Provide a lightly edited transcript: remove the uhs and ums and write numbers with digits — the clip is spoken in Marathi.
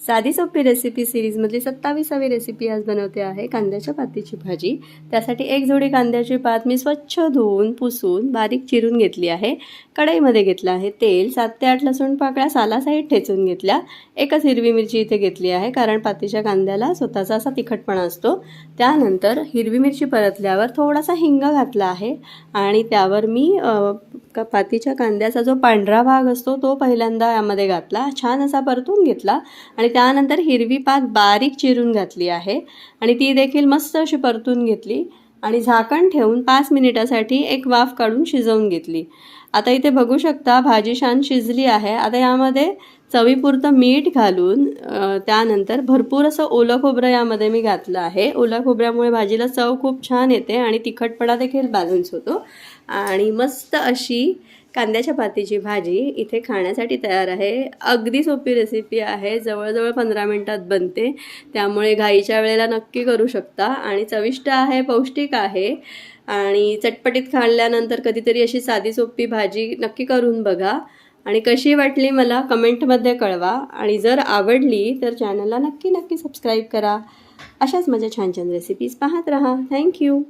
साधी सोपी रेसिपी सिरीजमधली 27वी रेसिपी आज बनवते आहे कांद्याच्या पातीची भाजी। त्यासाठी एक जोडी कांद्याची पात मी स्वच्छ धुवून पुसून बारीक चिरून घेतली आहे। कढईमध्ये घेतलं आहे तेल, 7 ते 8 लसूण पाकळ्या सालासहित ठेचून घेतल्या। एकच हिरवी मिरची इथे घेतली आहे कारण पातीच्या कांद्याला स्वतःचा असा तिखटपणा असतो। त्यानंतर हिरवी मिरची परतल्यावर थोडासा हिंग घातला आहे आणि त्यावर मी पातीच्या कांद्याचा जो पांढरा भाग असतो तो पहिल्यांदा यामध्ये घातला, छान असा परतून घेतला आणि त्यानंतर हिरवी पात बारीक चिरून घातली आहे आणि ती देखील मस्त अशी परतून घेतली आणि झाकण ठेवून 5 मिनिटासाठी एक वाफ काढून शिजवून घेतली। आता इथे बघू शकता भाजी छान शिजली आहे। आता यामध्ये चवीपुरतं मीठ घालून त्यानंतर भरपूर असं ओलं खोबरं यामध्ये मी घातलं आहे। ओल्या खोबऱ्यामुळे भाजीला चव खूप छान येते आणि तिखटपणा देखील बॅलन्स होतो आणि मस्त अशी कांद्याच्या पातीची भाजी इथे खाण्यासाठी तयार आहे। अगदी सोपी रेसिपी आहे, जवळजवळ 15 मिनिटात बनते, त्यामुळे घाईच्या वेळेला नक्की करू शकता आणि चविष्ट आहे, पौष्टिक आहे आणि चटपटीत खाल्ल्यानंतर कधीतरी अशी साधी सोपी भाजी नक्की करून बघा आणि कशी वाटली मला कमेंटमध्ये कळवा आणि जर आवडली तर चॅनलला नक्की सबस्क्राईब करा। अशाच माझ्या छान छान रेसिपीज पाहत राहा। थँक्यू।